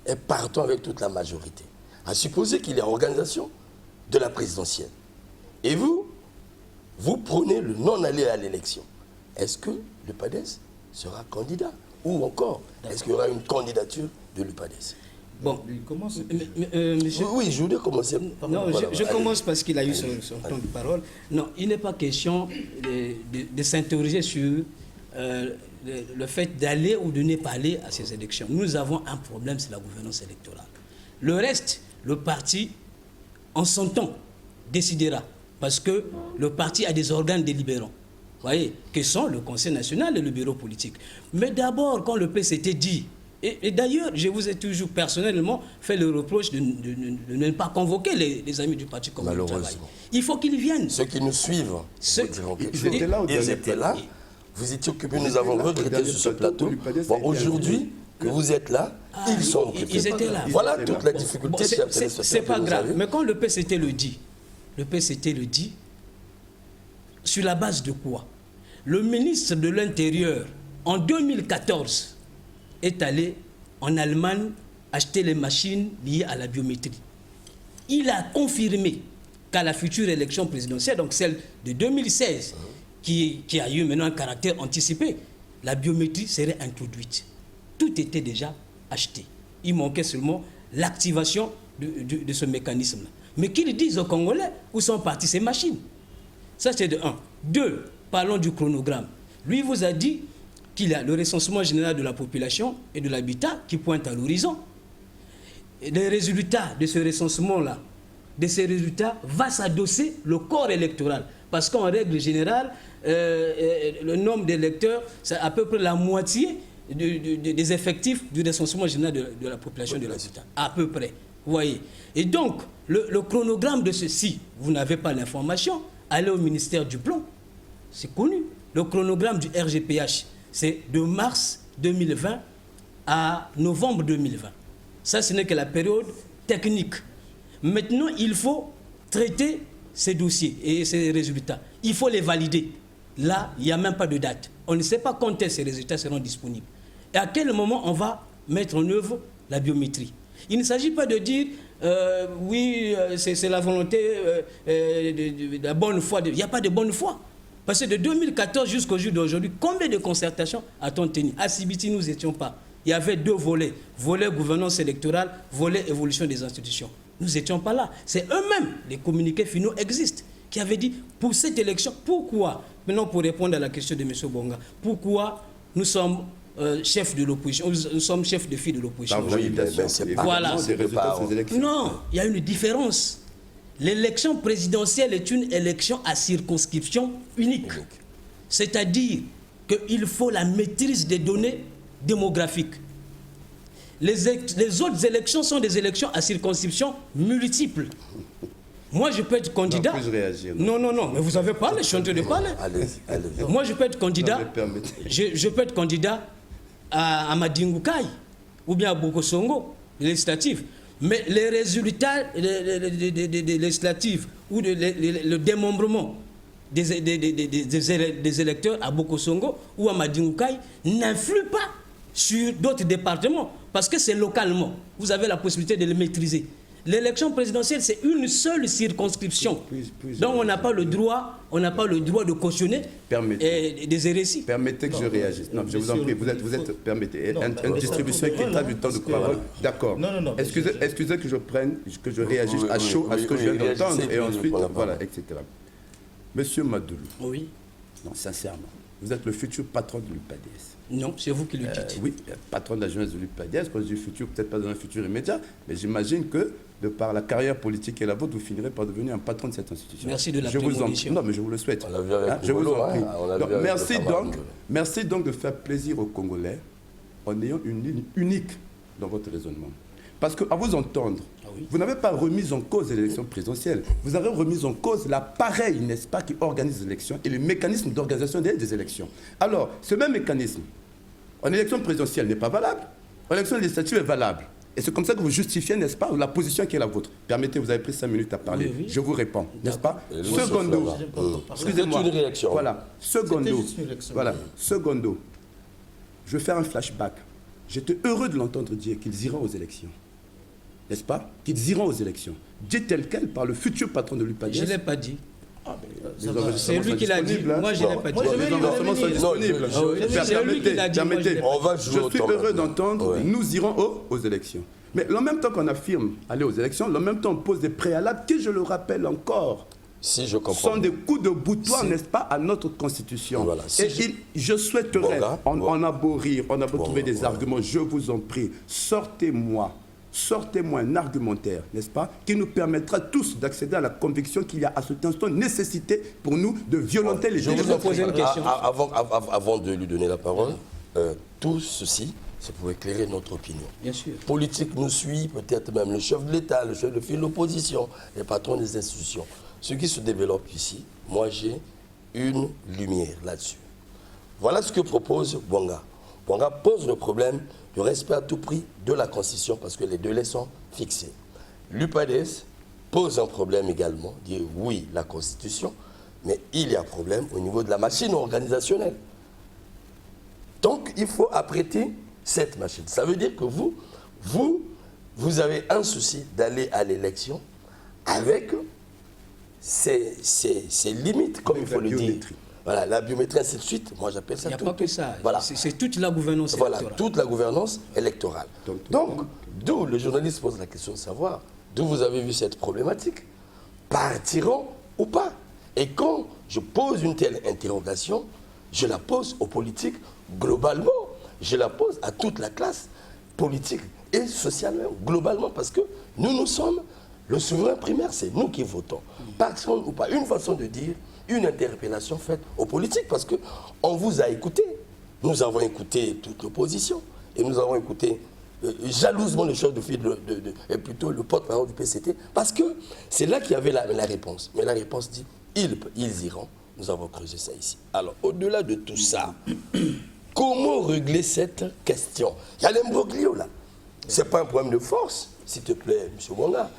est partant avec toute la majorité, à supposer qu'il y a organisation de la présidentielle, et vous prenez le non-aller à l'élection, est-ce que le PADES sera candidat? Ou encore, est-ce qu'il y aura une candidature de l'UPADES? Bon, monsieur... Oui, je voulais commencer. Non, je commence parce qu'il a eu son temps de parole. Non, il n'est pas question de s'interroger sur le fait d'aller ou de ne pas aller à ces élections. Nous avons un problème, c'est la gouvernance électorale. Le reste, le parti, en son temps, décidera. Parce que le parti a des organes délibérants, vous voyez, que sont le Conseil national et le bureau politique. Mais d'abord, quand le PCT dit, et d'ailleurs, je vous ai toujours personnellement fait le reproche de ne pas convoquer les amis du Parti congolais du travail. Il faut qu'ils viennent. Ceux qui nous suivent, ils étaient là. Ils étaient là. Vous étiez occupés, nous avons regretté sur ce plateau. Bon, aujourd'hui, que vous êtes là, ils sont occupés. Ils étaient là. Voilà toute la difficulté. C'est pas grave. Mais quand le PCT le dit, sur la base de quoi? Le ministre de l'Intérieur, en 2014, est allé en Allemagne acheter les machines liées à la biométrie. Il a confirmé qu'à la future élection présidentielle, donc celle de 2016, qui a eu maintenant un caractère anticipé, la biométrie serait introduite. Tout était déjà acheté. Il manquait seulement l'activation de ce mécanisme-là. Mais qu'ils disent aux Congolais où sont parties ces machines. Ça, c'est de 1. 2, parlons du chronogramme. Lui vous a dit qu'il y a le recensement général de la population et de l'habitat qui pointe à l'horizon. Les résultats de ce recensement-là, de ces résultats, va s'adosser le corps électoral. Parce qu'en règle générale, le nombre d'électeurs, c'est à peu près la moitié des effectifs du recensement général de la population de l'habitat. À peu près. Vous voyez. Et donc, le chronogramme de ceci, vous n'avez pas l'information, allez au ministère du Plan. C'est connu. Le chronogramme du RGPH, c'est de mars 2020 à novembre 2020. Ça, ce n'est que la période technique. Maintenant, il faut traiter ces dossiers et ces résultats. Il faut les valider. Là, il n'y a même pas de date. On ne sait pas quand ces résultats seront disponibles. Et à quel moment on va mettre en œuvre la biométrie. Il ne s'agit pas de dire, oui, c'est la volonté de la bonne foi. Il n'y a pas de bonne foi. Parce que de 2014 jusqu'au jour d'aujourd'hui, combien de concertations a-t-on tenu? À Sibiti, nous n'étions pas. Il y avait 2 volets. Volet gouvernance électorale, volet évolution des institutions. Nous n'étions pas là. C'est eux-mêmes, les communiqués finaux existent, qui avaient dit, pour cette élection, pourquoi, maintenant pour répondre à la question de M. Bonga, pourquoi nous sommes chefs de l'opposition, nous sommes chefs de file de l'opposition. Voilà. Non, il y a une différence. L'élection présidentielle est une élection à circonscription unique. C'est-à-dire qu'il faut la maîtrise des données démographiques. Les autres élections sont des élections à circonscription multiples. Moi, je peux être candidat. Non, mais vous avez parlé, je suis en train de parler. Allez-y. Moi, je peux être candidat. Je peux être candidat à Madingoukaï ou bien à Bokosongo, législatif. Mais les résultats des législatives ou le démembrement des électeurs à Bokosongo ou à Madingoukaï n'influent pas sur d'autres départements parce que c'est localement. Vous avez la possibilité de les maîtriser. L'élection présidentielle, c'est une seule circonscription. Donc on n'a pas le droit, de cautionner des hérésies. Permettez que je réagisse. Non, je vous en prie, vous êtes permettez. Une distribution équitable du temps de parole. D'accord. Excusez que je réagisse à chaud à ce que je viens d'entendre et ensuite, voilà, etc. Monsieur Madoulou. Oui. Non, sincèrement, vous êtes le futur patron de l'UPADS. Non, c'est vous qui le dites. Oui, patron de la jeunesse de l'UPADS, quand je dis futur, peut-être pas dans un futur immédiat, mais j'imagine que de par la carrière politique et la vôtre, vous finirez par devenir un patron de cette institution. Merci de la prémonition. Non, mais je vous le souhaite. Je vous en prie. Merci donc de faire plaisir aux Congolais en ayant une ligne unique dans votre raisonnement. Parce qu'à vous entendre, vous n'avez pas remis en cause l'élection présidentielle. Vous avez remis en cause l'appareil, n'est-ce pas, qui organise les élections et le mécanisme d'organisation des élections. Alors, ce même mécanisme, en élection présidentielle, n'est pas valable. En élection législative, est valable. Et c'est comme ça que vous justifiez, n'est-ce pas, la position qui est la vôtre. Permettez, vous avez pris 5 minutes à parler. Oui. Je vous réponds, n'est-ce pas? Secondo. Excusez-moi. C'est une réaction. Voilà. Secondo. Je vais faire un flashback. J'étais heureux de l'entendre dire qu'ils iront aux élections. N'est-ce pas? Qu'ils iront aux élections. Dit tel quel par le futur patron de l'UPADS. Je ne l'ai pas dit. C'est lui qui l'a dit. Moi, je ne l'ai pas dit. Les enregistrements sont disponibles. C'est lui qui l'a dit. Permettez. Je suis heureux d'entendre, nous irons aux élections. Mais en même temps qu'on affirme aller aux élections, en même temps on pose des préalables qui, je le rappelle encore, si je comprends, sont des coups de boutoir, n'est-ce pas, à notre Constitution. Voilà. Je souhaiterais en abolir, trouver des arguments, je vous en prie, sortez-moi un argumentaire, n'est-ce pas, qui nous permettra tous d'accéder à la conviction qu'il y a à cet instant nécessité pour nous de violenter les délais. Je vais vous poser une question. Avant de lui donner la parole, tout ceci, c'est pour éclairer notre opinion. Bien sûr. Politique nous suit, peut-être même le chef de l'État, le chef de file de l'opposition, les patrons des institutions. Ce qui se développe ici, moi j'ai une lumière là-dessus. Voilà ce que propose Bwanga. Bwanga pose le problème du respect à tout prix de la Constitution parce que les délais sont fixés. L'UPADS pose un problème également, dit oui, la Constitution, mais il y a problème au niveau de la machine organisationnelle. Donc il faut apprêter cette machine. Ça veut dire que vous avez un souci d'aller à l'élection avec ses limites, comme il faut le dire. Voilà, la biométrie, ainsi de suite, moi j'appelle ça. Il n'y a pas que ça. Voilà. C'est toute la gouvernance électorale. Voilà, toute la gouvernance électorale. Donc, d'où le journaliste pose la question de savoir d'où vous avez vu cette problématique. Partiront ou pas? Et quand je pose une telle interrogation, je la pose aux politiques globalement. Je la pose à toute la classe politique et sociale globalement, parce que nous sommes le souverain primaire, c'est nous qui votons. Partiront ou pas? Une façon de dire, une interpellation faite aux politiques, parce qu'on vous a écouté. Nous avons écouté toute l'opposition et nous avons écouté jalousement le chef de file et plutôt le porte-parole du PCT, parce que c'est là qu'il y avait la réponse. Mais la réponse dit, ils iront. Nous avons creusé ça ici. Alors, au-delà de tout ça, comment régler cette question? Il y a l'imbroglio là. Ce n'est pas un problème de force, s'il te plaît, M. Bwanga.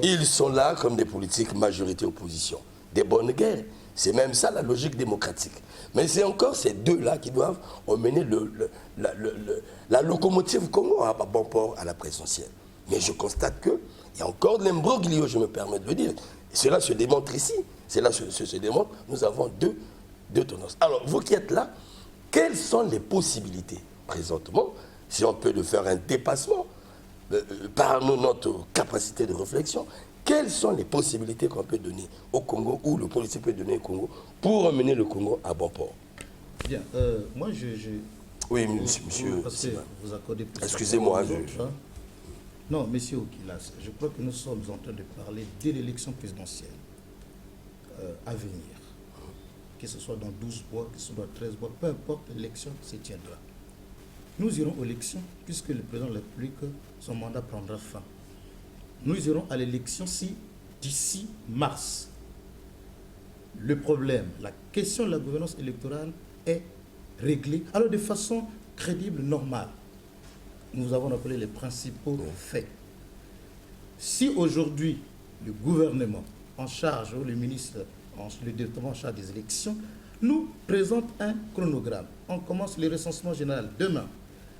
Ils sont là comme des politiques majorité-opposition. Des bonnes guerres. C'est même ça la logique démocratique. Mais c'est encore ces deux-là qui doivent emmener la locomotive Congo à bon port à la présidentielle. Mais je constate qu'il y a encore de l'imbroglio, je me permets de le dire. Et cela se démontre ici. Cela se démontre. Nous avons deux tendances. Alors, vous qui êtes là, quelles sont les possibilités présentement, si on peut faire un dépassement par notre capacité de réflexion, quelles sont les possibilités qu'on peut donner au Congo, ou le politique peut donner au Congo, pour emmener le Congo à bon port? Bien, moi oui, monsieur. Parce que vous accordez plus. Excusez-moi. Non, monsieur Okilas, je crois que nous sommes en train de parler de l'élection présidentielle à venir. Que ce soit dans 12 mois, que ce soit dans 13 mois, peu importe, l'élection se tiendra. Nous irons aux élections puisque le président de la République, son mandat prendra fin. Nous irons à l'élection si d'ici mars, le problème, la question de la gouvernance électorale est réglée, alors de façon crédible, normale. Nous avons appelé les principaux faits. Si aujourd'hui, le gouvernement en charge, ou le ministre, le directeur en charge des élections, nous présente un chronogramme. On commence le recensement général demain.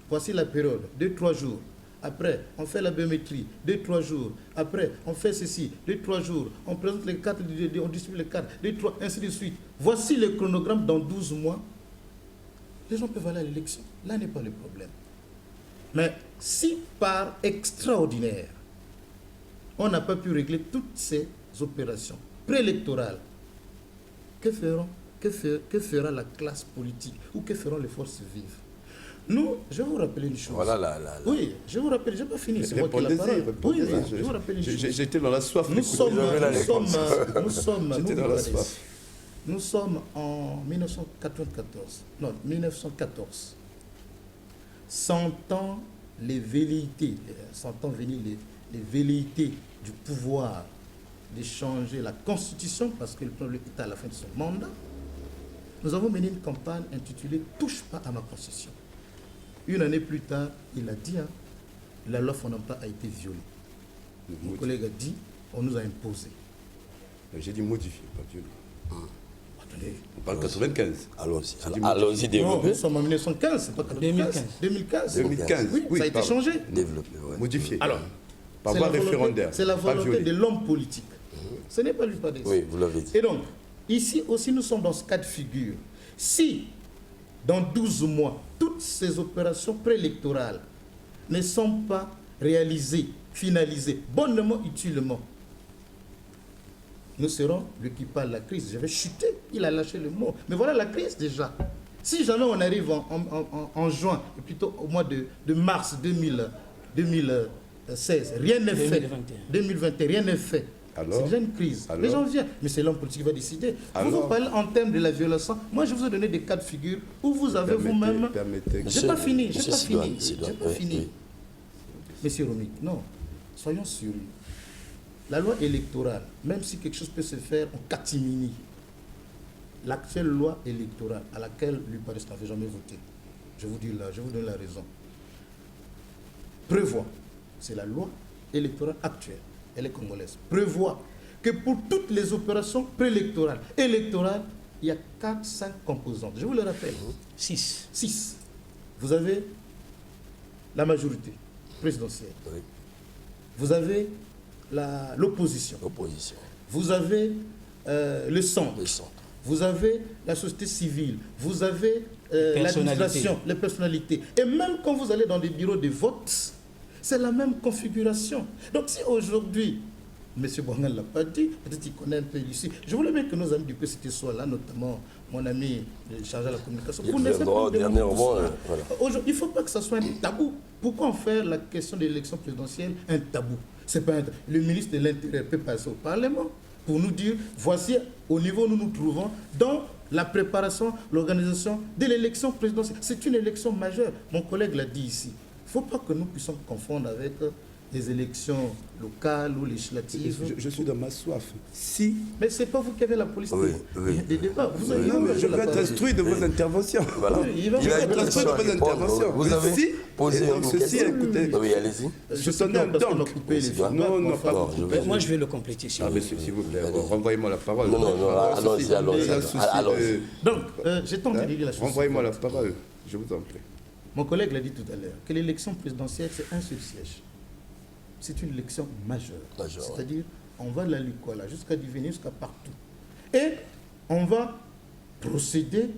Voici la période de 3 jours. Après, on fait la biométrie, 2-3 jours. Après, on fait ceci, 2-3 jours. On présente les cartes, on distribue les cartes, 2-3, ainsi de suite. Voici le chronogramme dans 12 mois. Les gens peuvent aller à l'élection. Là n'est pas le problème. Mais si par extraordinaire, on n'a pas pu régler toutes ces opérations préélectorales, que fera la classe politique ou que feront les forces vives? Nous, je vais vous rappeler une chose. Voilà Oui, je vais vous rappeler, je n'ai pas fini, c'est moi qui ai la parole. Oui, je vais vous rappeler une chose. J'étais dans la soif. Nous sommes en 1994. Non, 1914. 100 ans les velléités, 100 ans venir les velléités du pouvoir de changer la constitution parce que le peuple est à la fin de son mandat. Nous avons mené une campagne intitulée « Touche pas à ma constitution ». Une année plus tard, il a dit, la loi fondamentale a été violée. Mon collègue a dit, on nous a imposé. J'ai dit modifié, pas violé. Attendez. On parle 95. Allons-y, développer. Nous sommes en 1915, c'est pas 95. 2015. Oui, ça a été changé. Développer, ouais. Modifié. Alors, par voie référendaire. C'est la volonté de l'homme politique. Ce n'est pas l'UPADES. Oui, vous l'avez dit. Et donc, ici aussi, nous sommes dans ce cas de figure. Si, dans 12 mois, toutes ces opérations préélectorales ne sont pas réalisées, finalisées, bonnement, utilement, nous serons, lui qui parle de la crise, j'avais chuté, il a lâché le mot. Mais voilà la crise déjà. Si jamais on arrive en juin, et plutôt au mois de mars 2016, rien n'est fait. 2021, rien n'est fait. C'est déjà une crise. Les gens viennent, mais c'est l'homme politique qui va décider. Vous parlez en termes de la violence. Moi, je vous ai donné des cas de figure où vous avez vous-même... J'ai pas fini. Monsieur Romik, non. Soyons sérieux. La loi électorale, même si quelque chose peut se faire en catimini, l'actuelle loi électorale à laquelle l'UPADES n'avait jamais voté, je vous dis là, je vous donne la raison, prévoit, c'est la loi électorale actuelle, elle est congolaise, prévoit que pour toutes les opérations préélectorales, électorales, il y a 4-5 composantes. Je vous le rappelle. 6. Vous avez la majorité présidentielle. Oui. Vous avez l'opposition. Vous avez le centre. Vous avez la société civile. Vous avez l'administration, les personnalités. Et même quand vous allez dans des bureaux de vote, c'est la même configuration. Donc si aujourd'hui, M. Bourgan ne l'a pas dit, peut-être qu'il connaît un peu ici. Je voulais bien que nos amis du PCT soient là, notamment mon ami chargé de la communication. Il ne faut pas que ça soit un tabou. Pourquoi en faire la question de l'élection présidentielle un tabou? C'est pas le ministre de l'Intérieur peut passer au Parlement pour nous dire, voici au niveau où nous nous trouvons dans la préparation, l'organisation de l'élection présidentielle. C'est une élection majeure. Mon collègue l'a dit ici. Il ne faut pas que nous puissions confondre avec des élections locales ou législatives. Je suis dans ma soif. Mais ce n'est pas vous qui avez la police des débats. Je vais être instruit de vos interventions. Voilà. Il va être instruit de vos interventions. Vous avez posé une question. Écoutez, oui, allez-y. Je tenais à donc. Non, pas. Moi, je vais le compléter. S'il vous plaît, renvoyez-moi la parole. Non, allons-y. Donc, j'ai tenté de dire la chose. Renvoyez-moi la parole, je vous en prie. Mon collègue l'a dit tout à l'heure, que l'élection présidentielle, c'est un seul siège. C'est une élection majeure. C'est-à-dire, on va de la Lukola jusqu'à Divini, jusqu'à partout. Et on va procéder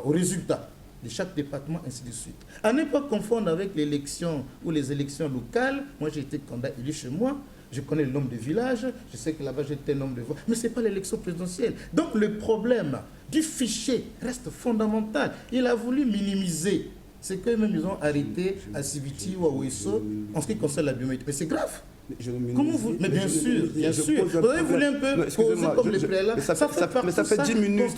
au résultat de chaque département, ainsi de suite. À ne pas confondre avec l'élection ou les élections locales. Moi, j'ai été candidat élu chez moi. Je connais le nombre de villages. Je sais que là-bas, j'ai tel nombre de voix. Mais ce n'est pas l'élection présidentielle. Donc, le problème du fichier reste fondamental. Il a voulu minimiser ce qu'eux-mêmes ils ont arrêté à Sibiti ou à Ouesso en ce qui concerne la biométrie. Mais c'est grave. Comment vous... Mais bien sûr. Vous avez voulu un peu poser comme les préalables. Ça fait 10 minutes.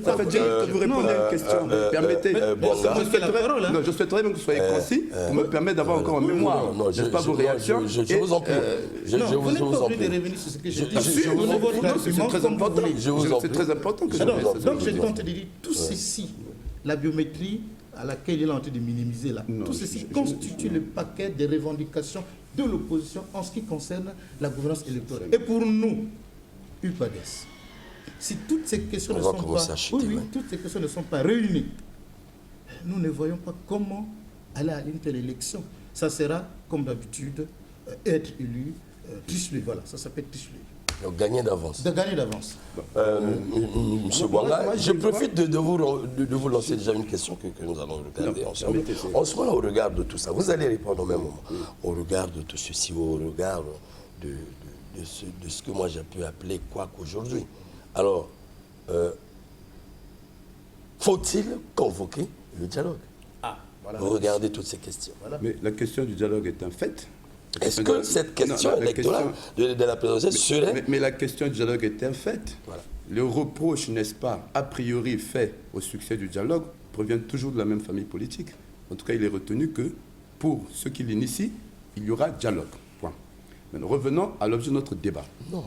Ça fait 10 minutes que vous répondez à une question. Permettez. Je souhaiterais même que vous soyez concis pour me permettre d'avoir encore en mémoire, n'est-ce pas, vos réactions. Je vous en prie. Je vous en prie de revenir sur ce que j'ai dit. C'est très important. C'est très important que je vous donc j'ai tenté de dire tout ceci, la biométrie à laquelle il a tenté de minimiser là, tout ceci constitue le paquet des revendications de l'opposition en ce qui concerne la gouvernance électorale. Et pour nous, UPADES, si toutes ces questions toutes ces questions ne sont pas réunies, nous ne voyons pas comment aller à une telle élection. ça sera, comme d'habitude, être élu, tricheler. Voilà, ça s'appelle tricheler. Donc gagner d'avance. De gagner d'avance. Monsieur Bouanga, je profite de vous lancer déjà une question que nous allons regarder ensemble. En ce moment, au regard de tout ça, vous allez répondre au même moment. Au regard de tout ceci, au regard de ce que moi j'ai pu appeler quoi qu'aujourd'hui. Alors, faut-il convoquer le dialogue? Voilà. Vous regardez toutes ces questions. Voilà. Mais la question du dialogue est un fait. Est-ce que cette question électorale de la présidentielle serait... Mais la question du dialogue est un fait. Voilà. Le reproche, n'est-ce pas, a priori fait au succès du dialogue, provient toujours de la même famille politique. En tout cas, il est retenu que pour ceux qui l'initient, il y aura dialogue. Point. Maintenant, revenons à l'objet de notre débat. Non.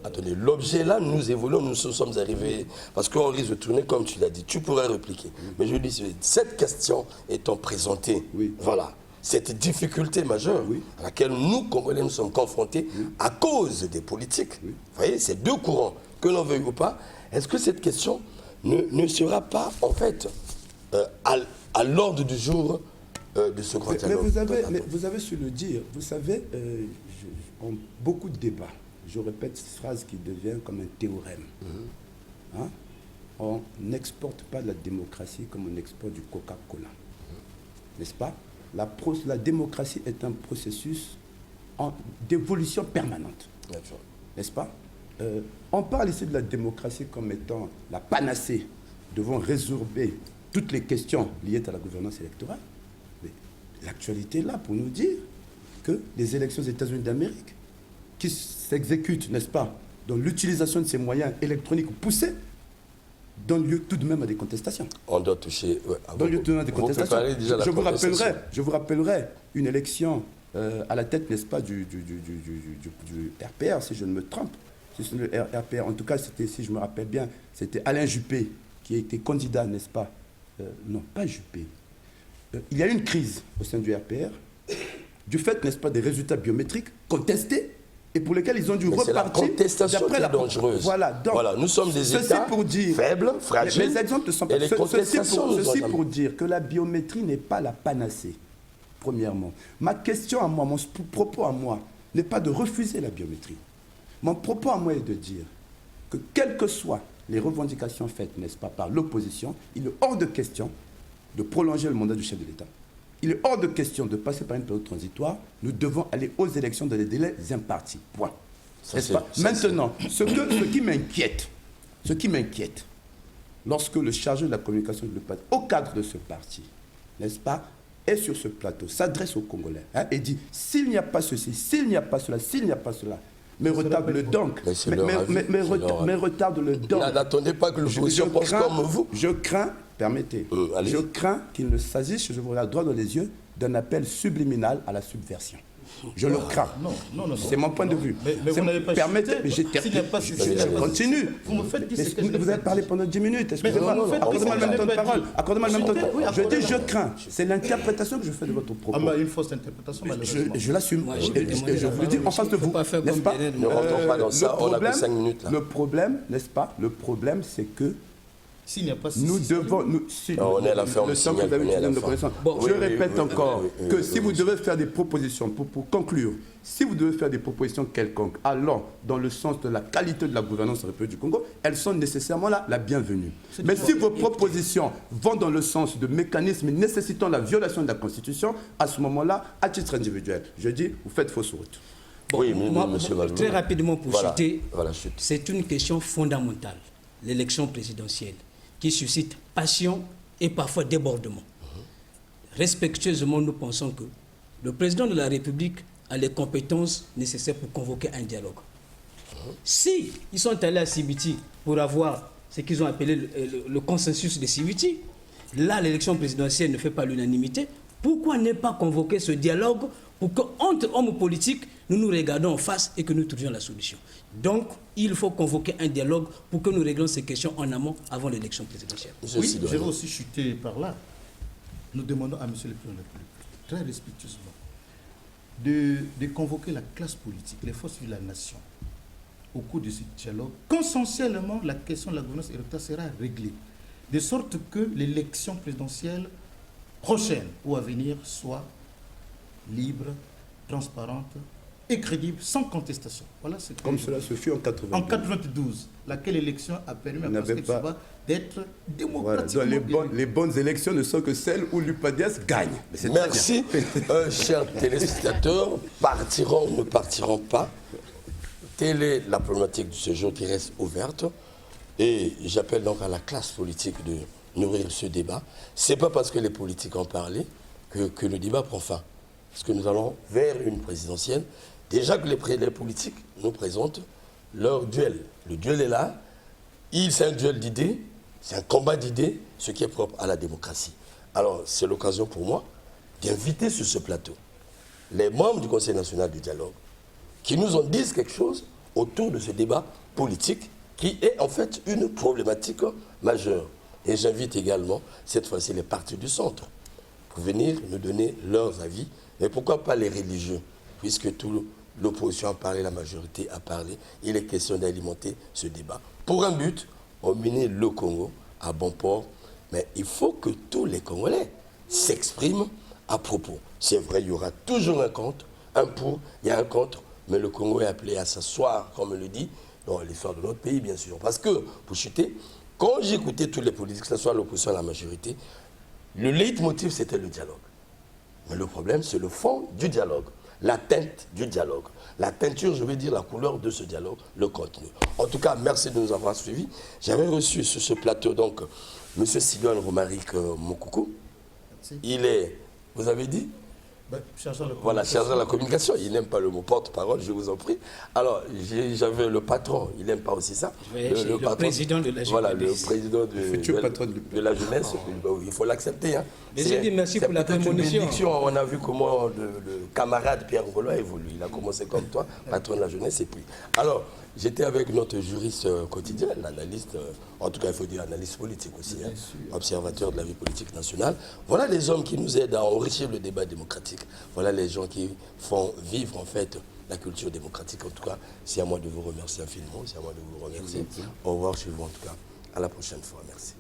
Attendez, l'objet là, nous évoluons, nous sommes arrivés, parce qu'on risque de tourner comme tu l'as dit, tu pourrais répliquer. Mais je dis, cette question étant présentée, voilà, cette difficulté majeure à laquelle nous, Congolais, nous sommes confrontés à cause des politiques. Vous voyez, ces deux courants, que l'on veuille ou pas, est-ce que cette question ne sera pas, en fait, à l'ordre du jour de ce grand dialogue? Mais vous avez su le dire. Vous savez, en beaucoup de débats, je répète cette phrase qui devient comme un théorème. Hein? On n'exporte pas la démocratie comme on exporte du Coca-Cola. N'est-ce pas? La démocratie est un processus d'évolution permanente. N'est-ce pas? On parle ici de la démocratie comme étant la panacée devant résorber toutes les questions liées à la gouvernance électorale. Mais l'actualité est là pour nous dire que les élections aux États-Unis d'Amérique, qui s'exécutent, n'est-ce pas, dans l'utilisation de ces moyens électroniques poussés, donnent lieu tout de même à des contestations. On doit toucher... Donne lieu tout de même à des contestations. Je vous rappellerai une élection à la tête, n'est-ce pas, du RPR, si je ne me trompe. Si le RPR, en tout cas, si je me rappelle bien, c'était Alain Juppé qui a été candidat, n'est-ce pas? Non, pas Juppé. Il y a eu une crise au sein du RPR, du fait, n'est-ce pas, des résultats biométriques contestés, et pour lesquels ils ont dû repartir. La contestation qui est dangereuse. Voilà, nous sommes des États faibles, fragiles. Les exemples ne sont pas... Ceci pour dire que la biométrie n'est pas la panacée, premièrement. Ma question à moi, mon propos à moi, n'est pas de refuser la biométrie. Mon propos à moi est de dire que quelles que soient les revendications faites, n'est-ce pas, par l'opposition, il est hors de question de prolonger le mandat du chef de l'État. Il est hors de question de passer par une période transitoire. Nous devons aller aux élections dans les délais impartis. Point. Maintenant, ce qui m'inquiète, lorsque le chargé de la communication de l'EPAD, au cadre de ce parti, n'est-ce pas, est sur ce plateau, s'adresse aux Congolais et dit, s'il n'y a pas ceci, s'il n'y a pas cela, s'il n'y a pas cela, mais retarde le donc. Mais retarde le donc. N'attendez pas que l'opposition pense comme vous. Je crains, permettez, je crains qu'il ne s'agisse, je vous regarde droit dans les yeux, d'un appel subliminal à la subversion. Je le crains. Non. C'est mon point de vue. Mais vous n'avez pas permettez, mais je continue. Vous me faites dire vous avez parlé pendant 10 minutes. Excusez-moi. Accordez-moi le même temps de parole. Accordez-moi le même temps de parole. Je dis je crains. C'est l'interprétation que je fais de votre propos. Une fausse interprétation, malheureusement. Je l'assume. Je vous le dis en face de vous. N'est-ce pas? Ne rentrons pas dans ça. On a que 5 minutes là. Le problème, n'est-ce pas? Le problème, c'est que s'il n'y a pas on est à la fin, je répète encore que si vous devez faire des propositions, pour conclure, si vous devez faire des propositions quelconques allant dans le sens de la qualité de la gouvernance en République du Congo, elles sont nécessairement là la bienvenue. Mais si vos propositions vont dans le sens de mécanismes nécessitant la violation de la Constitution, à ce moment-là, à titre individuel, je dis, vous faites fausse route. Oui, monsieur Valou. Très rapidement pour chuter, c'est une question fondamentale, l'élection présidentielle, qui suscite passion et parfois débordement. Respectueusement, nous pensons que le président de la République a les compétences nécessaires pour convoquer un dialogue. Si ils sont allés à Sibiti pour avoir ce qu'ils ont appelé le consensus de Sibiti, là l'élection présidentielle ne fait pas l'unanimité, pourquoi ne pas convoquer ce dialogue pour qu'entre hommes politiques, nous nous regardons en face et que nous trouvions la solution. Donc, il faut convoquer un dialogue pour que nous réglions ces questions en amont avant l'élection présidentielle. Oui, je vais aussi chuter par là. Nous demandons à M. le Président de la République, très respectueusement, de convoquer la classe politique, les forces de la nation, au cours de ce dialogue. Consensuellement, la question de la gouvernance électorale sera réglée, de sorte que l'élection présidentielle prochaine ou à venir soit libre, transparente et crédible, sans contestation. Voilà ce que Comme cela se fit en 92. En 92, laquelle élection a permis à Pascal Souba d'être démocratiquement élu. Les bonnes élections ne sont que celles où l'UPADES gagne. Merci, chers téléspectateurs. Partiront ou ne partiront pas. Telle est la problématique de ce jour qui reste ouverte. Et j'appelle donc à la classe politique de nourrir ce débat. Ce n'est pas parce que les politiques en parlent que le débat prend fin. Parce que nous allons vers une présidentielle. Déjà que les politiques nous présentent leur duel. Le duel est là. C'est un duel d'idées, c'est un combat d'idées, ce qui est propre à la démocratie. Alors, c'est l'occasion pour moi d'inviter sur ce plateau les membres du Conseil national du dialogue qui nous en disent quelque chose autour de ce débat politique qui est en fait une problématique majeure. Et j'invite également, cette fois-ci, les partis du centre pour venir nous donner leurs avis. Mais pourquoi pas les religieux, puisque toute l'opposition a parlé, la majorité a parlé. Il est question d'alimenter ce débat. Pour un but, emmener le Congo à bon port. Mais il faut que tous les Congolais s'expriment à propos. C'est vrai, il y aura toujours un contre, un pour, il y a un contre. Mais le Congo est appelé à s'asseoir, comme on le dit, dans l'histoire de notre pays, bien sûr. Parce que, pour chuter, quand j'écoutais tous les politiques, que ce soit l'opposition à la majorité, le leitmotiv, c'était le dialogue. Mais le problème, c'est le fond du dialogue, la teinte du dialogue. La teinture, je veux dire, la couleur de ce dialogue, le contenu. En tout cas, merci de nous avoir suivis. J'avais reçu sur ce plateau, donc, M. Sidoine Romaric Moukoukou. Merci. Il est, vous avez dit? Voilà, chargé de la communication. Il n'aime pas le mot porte-parole, je vous en prie. Alors, j'avais le patron, il n'aime pas aussi ça. Le patron, président de la jeunesse. Voilà, le président de la jeunesse. Il faut l'accepter. Hein. Mais j'ai dit merci pour la prémonition. On a vu comment le camarade Pierre Ngolo a évolué. Il a commencé comme toi, patron de la jeunesse, et puis. Alors, j'étais avec notre juriste quotidien, l'analyste, en tout cas il faut dire analyste politique aussi, hein, observateur de la vie politique nationale. Voilà les hommes qui nous aident à enrichir le débat démocratique. Voilà les gens qui font vivre en fait la culture démocratique. En tout cas, c'est à moi de vous remercier infiniment, c'est à moi de vous remercier. Au revoir chez vous en tout cas. À la prochaine fois. Merci.